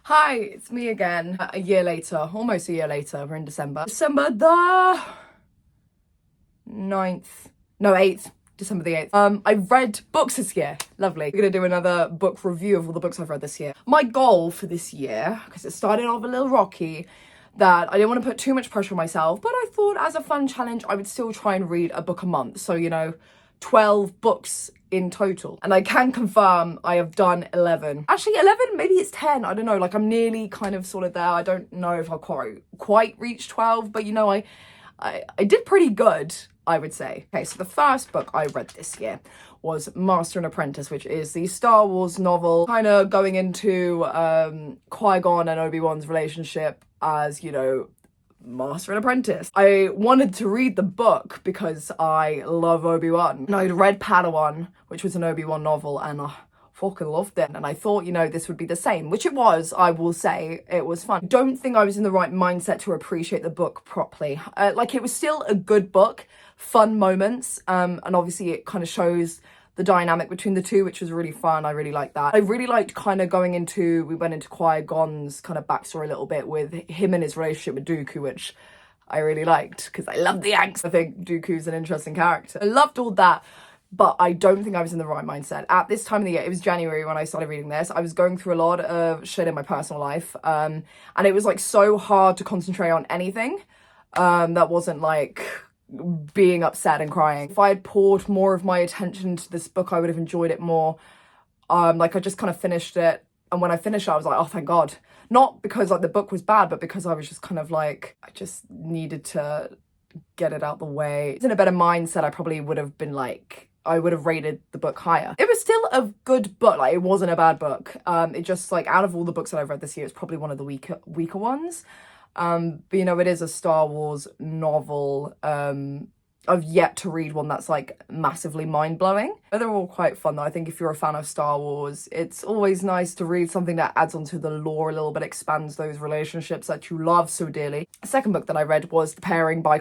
Hi, it's me again. A year later, almost a year later, we're in December. December the 9th, no 8th, December the 8th. I've read books this year. Lovely. We're gonna do another book review of all the books I've read this year. My goal for this year, because it started off a little rocky, that I didn't want to put too much pressure on myself, but I thought as a fun challenge, I would still try and read a book a month. So, 12 books in total. And I can confirm I have done 11. Actually, 11, maybe it's 10. I don't know. Like, I'm nearly kind of sort of there. I don't know if I'll quite reach 12, but I did pretty good, I would say. Okay, so the first book I read this year was Master and Apprentice, which is the Star Wars novel, kind of going into Qui-Gon and Obi-Wan's relationship as, Master and Apprentice. I wanted to read the book because I love Obi-Wan. And I'd read Padawan, which was an Obi-Wan novel, and I fucking loved it. And I thought, this would be the same, which it was, I will say. It was fun. I don't think I was in the right mindset to appreciate the book properly. It was still a good book, fun moments, and obviously it kind of shows the dynamic between the two, which was really fun. I really liked that. I really liked kind of we went into Qui-Gon's kind of backstory a little bit with him and his relationship with Dooku, which I really liked because I love the angst. I think Dooku's an interesting character. I loved all that, but I don't think I was in the right mindset. At this time of the year, it was January when I started reading this, I was going through a lot of shit in my personal life, and it was so hard to concentrate on anything that wasn't being upset and crying. If I had poured more of my attention to this book, I would have enjoyed it more. I just kind of finished it, and when I finished it, I was like, oh, thank God. Not because the book was bad, but because I was just kind of I just needed to get it out the way. In a better mindset, I probably would have been I would have rated the book higher. It was still a good book. It wasn't a bad book. It just out of all the books that I've read this year, it's probably one of the weaker ones. But it is a Star Wars novel. I've yet to read one that's massively mind-blowing. But they're all quite fun though. I think if you're a fan of Star Wars, it's always nice to read something that adds onto the lore a little bit, expands those relationships that you love so dearly. The second book that I read was The Pairing by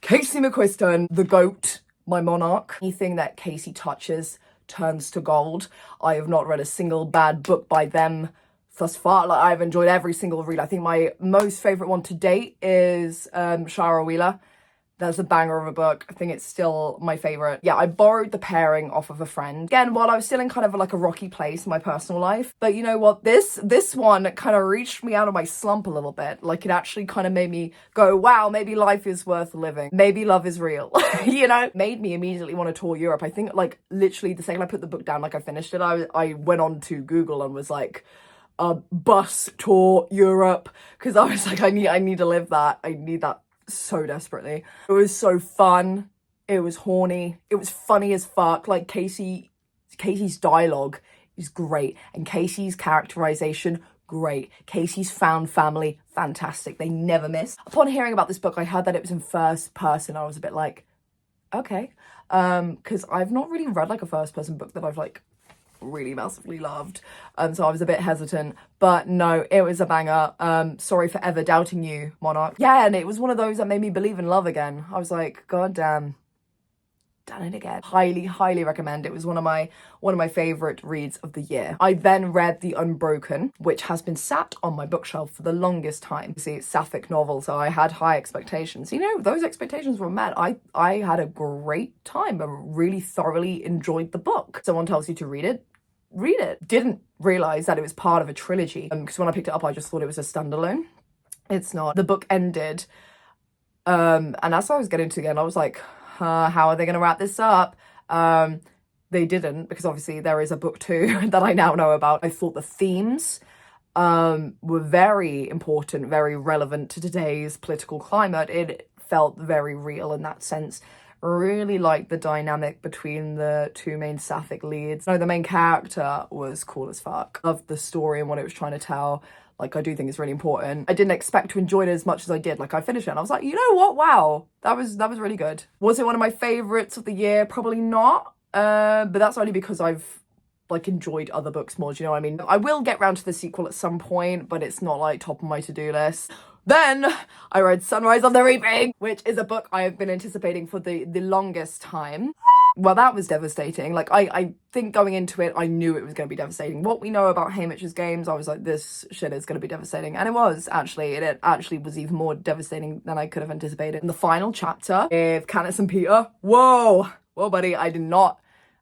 Casey Mcquiston, The Goat, my monarch. Anything that Casey touches turns to gold. I have not read a single bad book by them thus far. I've enjoyed every single read. I think my most favourite one to date is Shara Wheeler. That's a banger of a book. I think it's still my favourite. Yeah, I borrowed The Pairing off of a friend. Again, while I was still in kind of a rocky place in my personal life. But you know what? This one kind of reached me out of my slump a little bit. It actually kind of made me go, wow, maybe life is worth living. Maybe love is real. Made me immediately want to tour Europe. I think literally the second I put the book down, I finished it, I went on to Google and was a bus tour Europe, because I was I need to live that. I need that so desperately. It was so fun. It was horny. It was funny as fuck. Casey's dialogue is great, and Casey's characterization, great. Casey's found family, fantastic. They never miss. Upon hearing about this book, I heard that it was in first person. I was a bit okay, because I've not really read a first person book that I've really massively loved, so I was a bit hesitant, but no, it was a banger. Sorry for ever doubting you, monarch. Yeah, and it was one of those that made me believe in love again. I was god damn, done it again. Highly recommend. It was one of my favorite reads of the year. I then read The Unbroken, which has been sat on my bookshelf for the longest time. See, it's sapphic novel, so I had high expectations. Those expectations were met. I had a great time. I really thoroughly enjoyed the book. Someone tells you to read it, read it. Didn't realize that it was part of a trilogy, because when I picked it up, I just thought it was a standalone. It's not. The book ended, and as I was getting to the end, I was how are they going to wrap this up? They didn't, because obviously there is a book 2 that I now know about. I thought the themes were very important, very relevant to today's political climate. It felt very real in that sense. Really liked the dynamic between the two main sapphic leads. The main character was cool as fuck. Loved the story and what it was trying to tell. I do think it's really important. I didn't expect to enjoy it as much as I did. I finished it and I was you know what? Wow, that was really good. Was it one of my favorites of the year? Probably not. But that's only because I've enjoyed other books more. Do you know what I mean? I will get round to the sequel at some point, but it's not top of my to-do list. Then I read Sunrise on the Reaping, which is a book I have been anticipating for the longest time. well, that was devastating. Like, I think going into it, I knew it was going to be devastating. What we know about Haymitch's games, I was like, this shit is going to be devastating. And it was, actually. It actually was even more devastating than I could have anticipated. In the final chapter, with Katniss and Peter, whoa, buddy, I did not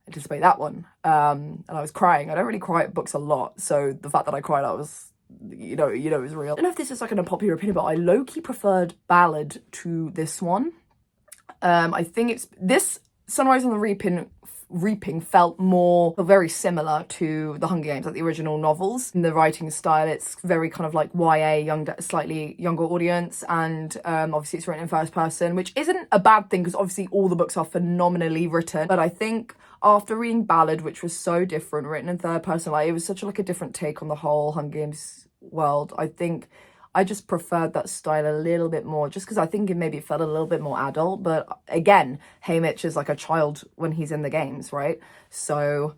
anticipate that one. And I was crying. I don't really cry at books a lot, so the fact that I cried, I was, you know, it was real. I don't know if this is like an unpopular opinion, but I low-key preferred Ballad to this one. I think it's this Sunrise on the Reaping felt very similar to the Hunger Games, like the original novels. In the writing style, it's very kind of like YA, slightly younger audience, and obviously it's written in first person, which isn't a bad thing because obviously all the books are phenomenally written. But I think after reading Ballad, which was so different, written in third person, like it was such a different take on the whole Hunger Games world. I think I just preferred that style a little bit more, just because I think it felt a little bit more adult. But again, Haymitch is like a child when he's in the games, right? So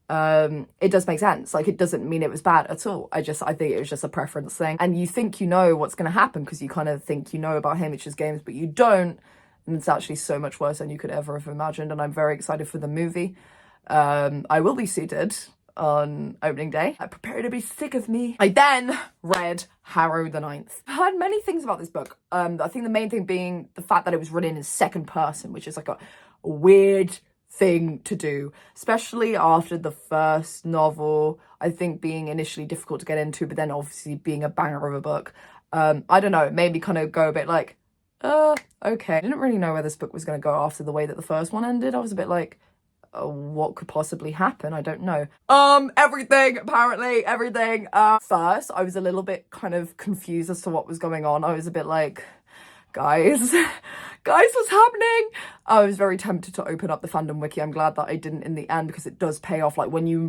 it does make sense. Like, it doesn't mean it was bad at all. I think it was just a preference thing. And you think you know what's going to happen because you kind of think you know about Haymitch's games, but you don't. And it's actually so much worse than you could ever have imagined. And I'm very excited for the movie. I will be seated on opening day. I prepare to be sick of me. I then read Harrow the Ninth. I heard many things about this book. I think the main thing being the fact that it was written in second person, which is like a weird thing to do, especially after the first novel, I think being initially difficult to get into, but then obviously being a banger of a book. I don't know, it made me kind of go a bit like, okay. I didn't really know where this book was going to go after the way that the first one ended. I was a bit like, what could possibly happen? I don't know. Everything, apparently, everything. First, I was a little bit kind of confused as to what was going on. I was a bit like, guys, what's happening? I was very tempted to open up the fandom wiki. I'm glad that I didn't in the end, because it does pay off. Like, when you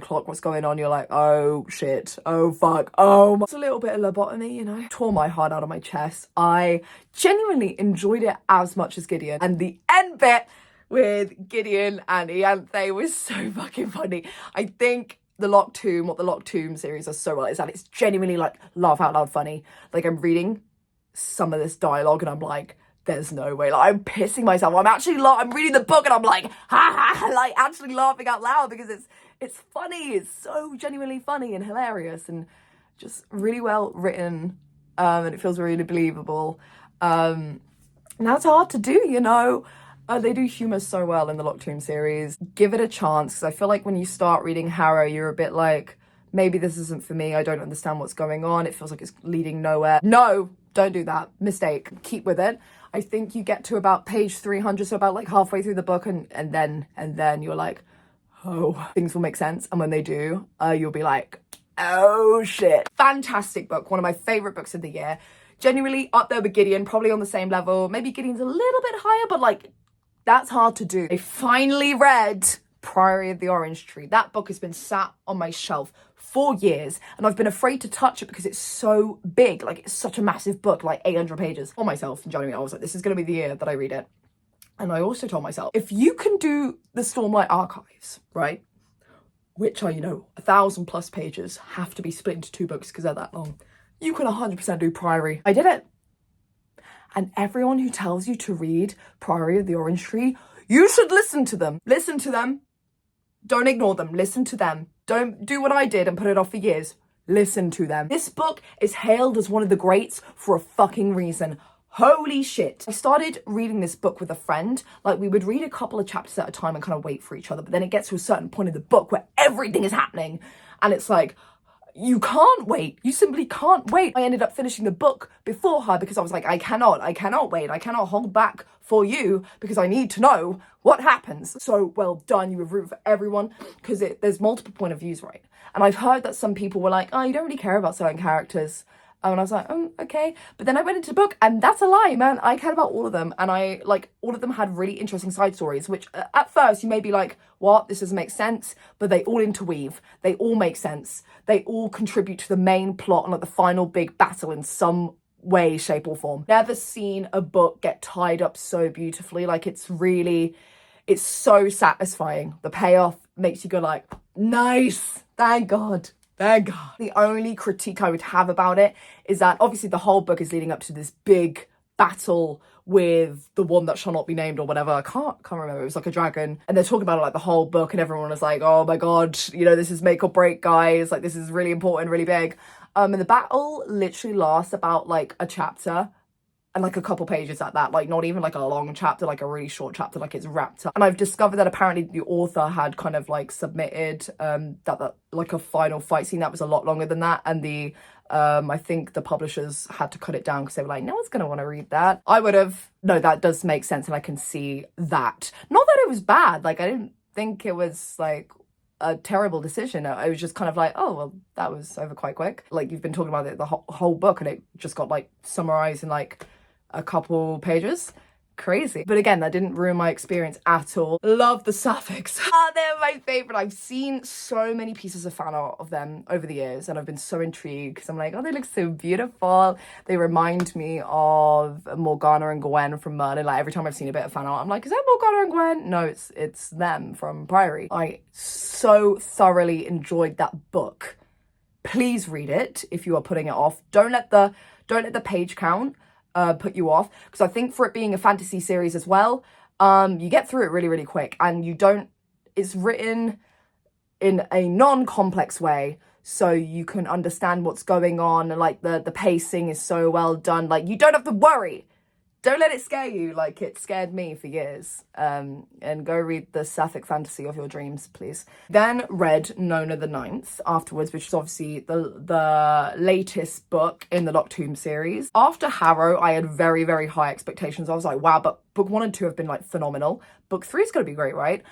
clock what's going on, you're like, oh shit, oh fuck, oh my. It's a little bit of lobotomy, you know? Tore my heart out of my chest. I genuinely enjoyed it as much as Gideon. And the end bit with Gideon and Ianthe was so fucking funny. I think what the Locked Tomb series does so well is that it's genuinely like laugh out loud funny. Like, I'm reading some of this dialogue and I'm like, there's no way. Like, I'm pissing myself. I'm reading the book and I'm like, ha ha, like actually laughing out loud because it's funny. It's so genuinely funny and hilarious and just really well written. And it feels really believable. And that's hard to do, you know. They do humour so well in the Locked Tomb series. Give it a chance, because I feel like when you start reading Harrow, you're a bit like, maybe this isn't for me. I don't understand what's going on. It feels like it's leading nowhere. No, don't do that. Mistake. Keep with it. I think you get to about page 300, so about like halfway through the book, and then you're like, oh, things will make sense. And when they do, you'll be like, oh shit. Fantastic book. One of my favourite books of the year. Genuinely up there with Gideon, probably on the same level. Maybe Gideon's a little bit higher, but like, that's hard to do. I finally read Priory of the Orange Tree. That book has been sat on my shelf for years, and I've been afraid to touch it because it's so big. Like, it's such a massive book, like 800 pages. For myself in January, I was like, this is going to be the year that I read it. And I also told myself, if you can do the Stormlight Archives, right, which are, 1,000+ pages, have to be split into 2 books because they're that long, you can 100% do Priory. I did it. And everyone who tells you to read Priory of the Orange Tree, you should listen to them. Listen to them. Don't ignore them. Listen to them. Don't do what I did and put it off for years. Listen to them. This book is hailed as one of the greats for a fucking reason. Holy shit. I started reading this book with a friend. Like, we would read a couple of chapters at a time and kind of wait for each other. But then it gets to a certain point in the book where everything is happening. And it's like, you can't wait. You simply can't wait. I ended up finishing the book before her because I was like, I cannot wait. I cannot hold back for you because I need to know what happens. So well done. You were rooting for everyone because there's multiple point of views, right? And I've heard that some people were like, oh, you don't really care about certain characters. And I was like, okay. But then I went into the book and that's a lie, man. I cared about all of them. And all of them had really interesting side stories, which at first you may be like, what? This doesn't make sense. But they all interweave. They all make sense. They all contribute to the main plot and like the final big battle in some way, shape or form. Never seen a book get tied up so beautifully. Like, it's so satisfying. The payoff makes you go like, nice. Thank God. Thank God. The only critique I would have about it is that obviously the whole book is leading up to this big battle with the one that shall not be named or whatever. I can't remember. It was like a dragon, and they're talking about it like the whole book, and everyone was like, oh my god, you know, this is make or break, guys, like this is really important, really big. And the battle literally lasts about like a chapter and like a couple pages at that, like not even like a long chapter, like a really short chapter, like it's wrapped up. And I've discovered that apparently the author had kind of like submitted that like a final fight scene that was a lot longer than that, and the I think the publishers had to cut it down because they were like, no one's gonna want to read that. I would have, no, that does make sense, and I can see that. Not that it was bad, like I didn't think it was like a terrible decision. I was just kind of like, oh well, that was over quite quick. Like you've been talking about it the whole book, and it just got like summarized in like a couple pages. Crazy. But again, that didn't ruin my experience at all. Love the sapphics. They're my favorite. I've seen so many pieces of fan art of them over the years, and I've been so intrigued because I'm like, oh, they look so beautiful. They remind me of Morgana and Gwen from Merlin. Like every time I've seen a bit of fan art, I'm like, is that Morgana and Gwen? No, it's them from Priory. I so thoroughly enjoyed that book. Please read it if you are putting it off. Don't let the page count put you off, because I think for it being a fantasy series as well, you get through it really, really quick, and it's written in a non-complex way, so you can understand what's going on, and like the pacing is so well done, like you don't have to worry. Don't let it scare you like it scared me for years. And go read the sapphic fantasy of your dreams, please. Then read Nona the Ninth afterwards, which is obviously the latest book in the Locked Tomb series. After Harrow, I had very, very high expectations. I was like, wow, but book 1 and 2 have been like phenomenal. Book 3 is going to be great, right?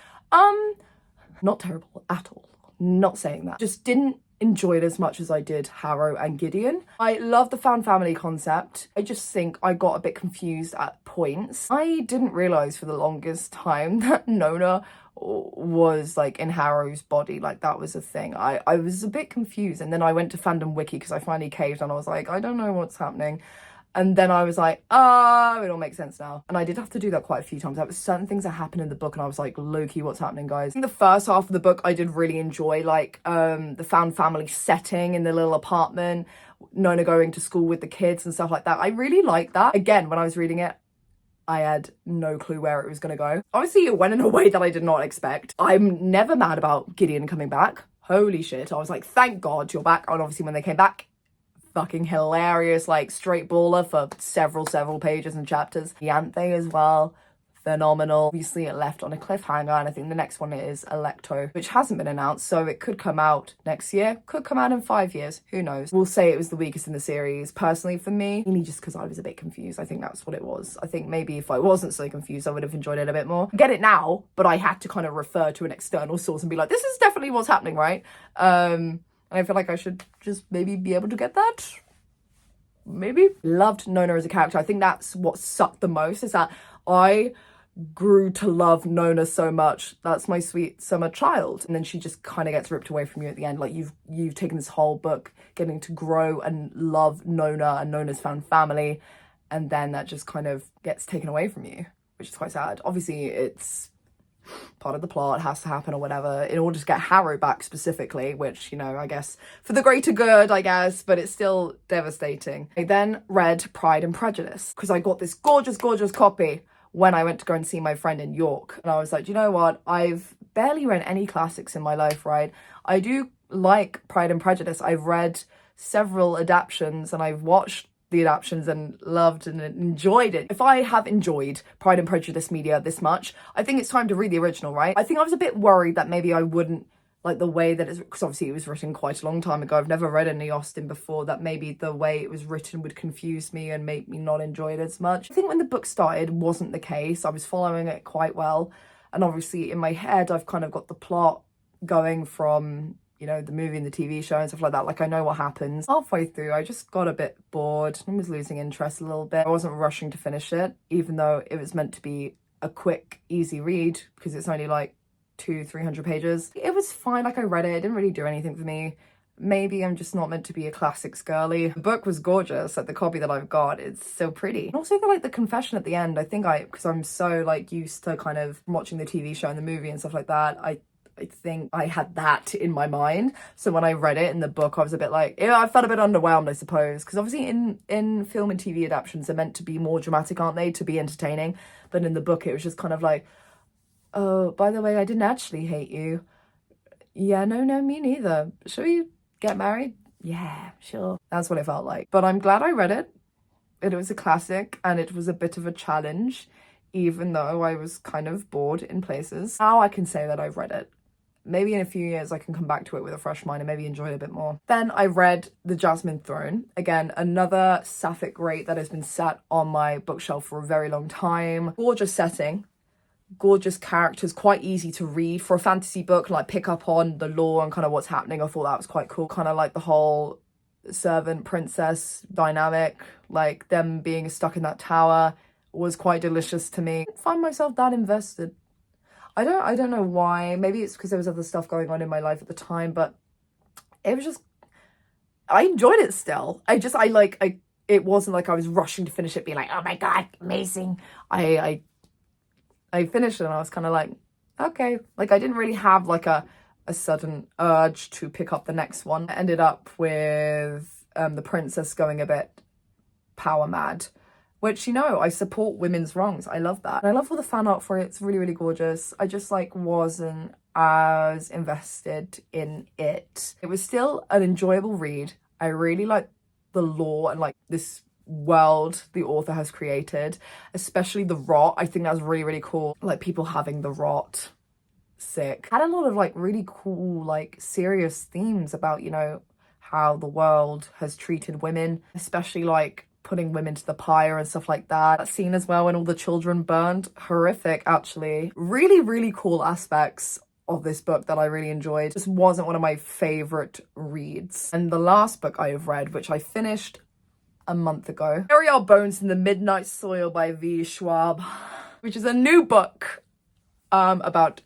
Not terrible at all. Not saying that. Just didn't enjoy it as much as I did Harrow and Gideon. I love the found family concept. I just think I got a bit confused at points. I didn't realise for the longest time that Nona was like in Harrow's body, like that was a thing. I was a bit confused, and then I went to Fandom Wiki because I finally caved and I was like, I don't know what's happening. And then I was like, oh, it all makes sense now. And I did have to do that quite a few times. There were certain things that happened in the book and I was like, low-key, what's happening, guys? In the first half of the book, I did really enjoy like the found family setting in the little apartment, Nona going to school with the kids and stuff like that. I really liked that. Again, when I was reading it, I had no clue where it was going to go. Obviously, it went in a way that I did not expect. I'm never mad about Gideon coming back. Holy shit. I was like, thank God you're back. And obviously when they came back, fucking hilarious, like straight baller for several pages and chapters. The ant thing as well, phenomenal. Obviously it left on a cliffhanger, and I think the next one is Electo, which hasn't been announced, so it could come out next year, could come out in 5 years, who knows. We'll say it was the weakest in the series personally for me, mainly just because I was a bit confused. I think that's what it was. I think maybe if I wasn't so confused I would have enjoyed it a bit more. I get it now, but I had to kind of refer to an external source and be like, this is definitely what's happening, right? And I feel like I should just maybe be able to get that. Maybe. Loved Nona as a character. I think that's what sucked the most, is that I grew to love Nona so much. That's my sweet summer child. And then she just kind of gets ripped away from you at the end. Like you've taken this whole book getting to grow and love Nona and Nona's found family, and then that just kind of gets taken away from you, which is quite sad. Obviously it's part of the plot, has to happen or whatever in order to get Harrow back specifically, which, you know, I guess for the greater good, I guess, but it's still devastating. I then read Pride and Prejudice because I got this gorgeous copy when I went to go and see my friend in York, and I was like, you know what, I've barely read any classics in my life, right? I do like Pride and Prejudice. I've read several adaptions and I've watched the adaptions and loved and enjoyed it. If I have enjoyed Pride and Prejudice media this much, I think it's time to read the original, right? I think I was a bit worried that maybe I wouldn't like the way that it's, because obviously it was written quite a long time ago. I've never read any Austen before, that maybe the way it was written would confuse me and make me not enjoy it as much. I think when the book started wasn't the case. I was following it quite well, and obviously in my head I've kind of got the plot going from, you know, the movie and the TV show and stuff like that. Like I know what happens. Halfway through I just got a bit bored and was losing interest a little bit. I wasn't rushing to finish it, even though it was meant to be a quick, easy read because it's only like 200-300 pages. It was fine. Like I read it, it didn't really do anything for me. Maybe I'm just not meant to be a classics girly. The book was gorgeous. Like the copy that I've got, it's so pretty. And also like the confession at the end, I think because I'm so like used to kind of watching the TV show and the movie and stuff like that, I think I had that in my mind. So when I read it in the book, I was a bit like, yeah, I felt a bit underwhelmed, I suppose. Because obviously in film and TV adaptations, they're meant to be more dramatic, aren't they? To be entertaining. But in the book, it was just kind of like, oh, by the way, I didn't actually hate you. Yeah, no, me neither. Shall we get married? Yeah, sure. That's what it felt like. But I'm glad I read it. It was a classic and it was a bit of a challenge, even though I was kind of bored in places. Now I can say that I've read it. Maybe in a few years I can come back to it with a fresh mind and maybe enjoy it a bit more. Then I read The Jasmine Throne. Again, another sapphic great that has been sat on my bookshelf for a very long time. Gorgeous setting. Gorgeous characters, quite easy to read for a fantasy book, like pick up on the lore and kind of what's happening. I thought that was quite cool. Kind of like the whole servant princess dynamic, like them being stuck in that tower was quite delicious to me. I didn't find myself that invested. I don't know why. Maybe it's because there was other stuff going on in my life at the time, but it was just, I enjoyed it still. It wasn't like I was rushing to finish it being like, oh my god, amazing. I finished it and I was kind of like, okay. Like I didn't really have like a sudden urge to pick up the next one. I ended up with the princess going a bit power mad, which, you know, I support women's wrongs. I love that. And I love all the fan art for it. It's really, really gorgeous. I just like wasn't as invested in it. It was still an enjoyable read. I really like the lore and like this world the author has created, especially the rot. I think that's really, really cool. Like people having the rot, sick. Had a lot of like really cool, like serious themes about, you know, how the world has treated women, especially like putting women to the pyre and stuff like that. That scene as well when all the children burned, horrific actually. Really, really cool aspects of this book that I really enjoyed. Just wasn't one of my favorite reads. And the last book I have read, which I finished a month ago, Bury Our Bones in the Midnight Soil by V. Schwab, which is a new book about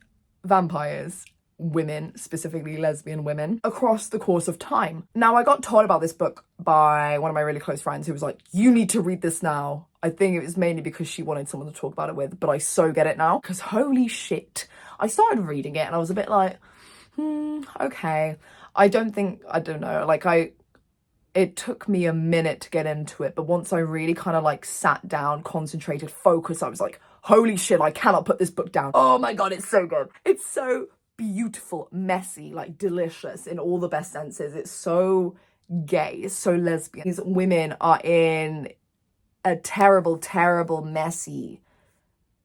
vampires, women, specifically lesbian women, across the course of time. Now, I got told about this book by one of my really close friends who was like, you need to read this now. I think it was mainly because she wanted someone to talk about it with, but I so get it now, because holy shit. I started reading it and I was a bit like, okay. I don't know, like it took me a minute to get into it, but once I really kind of like sat down, concentrated, focused, I was like, holy shit, I cannot put this book down. Oh my god, it's so good. It's so beautiful, messy, like delicious in all the best senses. It's so gay, it's so lesbian. These women are in a terrible, terrible, messy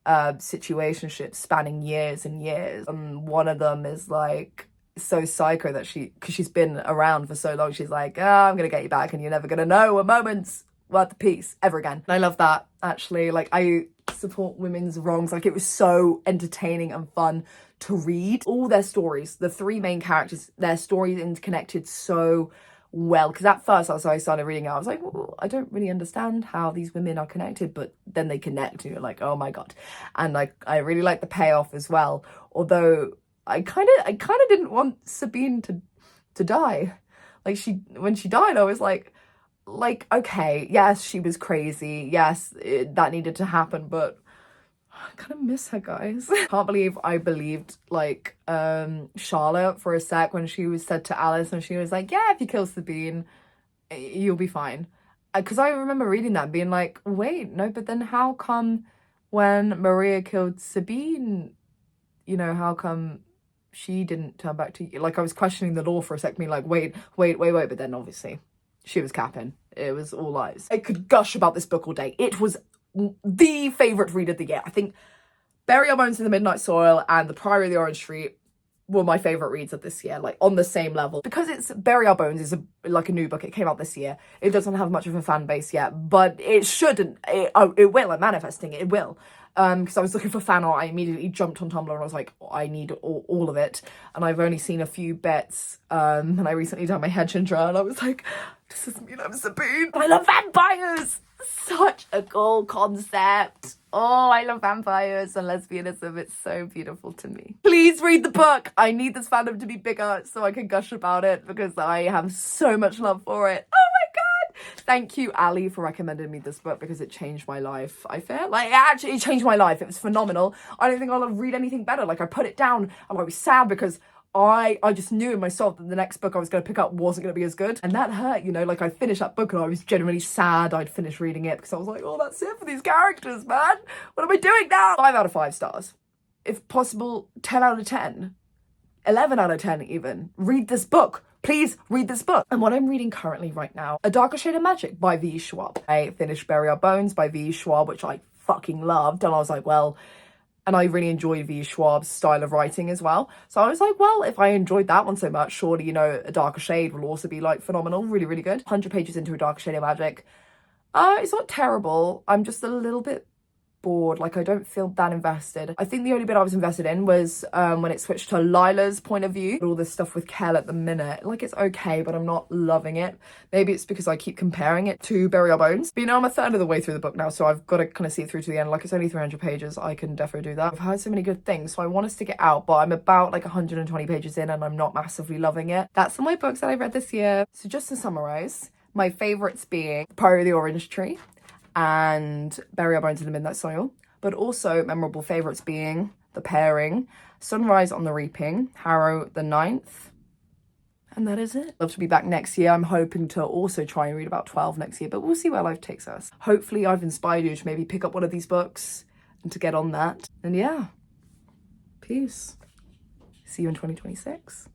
situationship spanning years and years. One of them is like so psycho that because she's been around for so long, she's like, oh, I'm gonna get you back and you're never gonna know a moment's worth of peace ever again. And I love that, actually. Like, I support women's wrongs. Like, it was so entertaining and fun to read. All their stories, the three main characters, their stories interconnected so well. Because at first, as I started reading it, I was like, well, I don't really understand how these women are connected, but then they connect and you're like, oh my god. And like, I really like the payoff as well. Although I kind of didn't want Sabine to die. Like, when she died, I was like, okay, yes, she was crazy. Yes, that needed to happen, but I kind of miss her, guys. Can't believe I believed, like, Charlotte for a sec when she was said to Alice and she was like, yeah, if you kill Sabine, you'll be fine. Because I remember reading that and being like, wait, no, but then how come when Maria killed Sabine, you know, how come she didn't turn back to you? Like, I was questioning the law for a sec, being like, wait, but then obviously she was capping. It was all lies. I could gush about this book all day. It was the favourite read of the year. I think Bury Our Bones in the Midnight Soil and The Priory of the Orange Tree were my favourite reads of this year, like on the same level. Because it's Bury Our Bones is like a new book. It came out this year. It doesn't have much of a fan base yet, but it shouldn't. It will. I'm manifesting it. It will. Because I was looking for fan art, I immediately jumped on Tumblr and I was like, oh, I need all of it. And I've only seen a few bits. And I recently done my head ginger and I was like, does this mean I'm Sabine? I love vampires! Such a cool concept. Oh, I love vampires and lesbianism. It's so beautiful to me. Please read the book. I need this fandom to be bigger so I can gush about it because I have so much love for it. Oh my god! Thank you, Ali, for recommending me this book because it changed my life. I feel like it actually changed my life. It was phenomenal. I don't think I'll read anything better. Like, I put it down and I was sad because I just knew in myself that the next book I was going to pick up wasn't going to be as good. And that hurt, you know, like I finished that book and I was genuinely sad I'd finished reading it because I was like, oh, that's it for these characters, man. What am I doing now? 5 out of 5 stars. If possible, 10 out of 10. 11 out of 10 even. Read this book. Please read this book. And what I'm reading currently right now, A Darker Shade of Magic by V. Schwab. I finished Bury Our Bones by V. Schwab, which I fucking loved. And I was like, well, and I really enjoyed V. Schwab's style of writing as well. So I was like, well, if I enjoyed that one so much, surely, you know, A Darker Shade will also be like phenomenal. Really, really good. 100 pages into A Darker Shade of Magic. It's not terrible. I'm just a little bit bored. Like, I don't feel that invested. I think the only bit I was invested in was when it switched to Lila's point of view. All this stuff with Kel at the minute, like, it's okay, but I'm not loving it. Maybe it's because I keep comparing it to Bury Our Bones. But you know, I'm a third of the way through the book now, so I've got to kind of see it through to the end. Like, it's only 300 pages. I can definitely do that. I've heard so many good things, so I want to stick it out, but I'm about like 120 pages in and I'm not massively loving it. That's all my books that I read this year. So just to summarize, my favorites being Priory, the Orange Tree and Bury Our Bones in the Midnight Soil. But also memorable favourites being The Pairing, Sunrise on the Reaping, Harrow the Ninth, and that is it. Love to be back next year. I'm hoping to also try and read about 12 next year, but we'll see where life takes us. Hopefully I've inspired you to maybe pick up one of these books and to get on that. And yeah, peace. See you in 2026.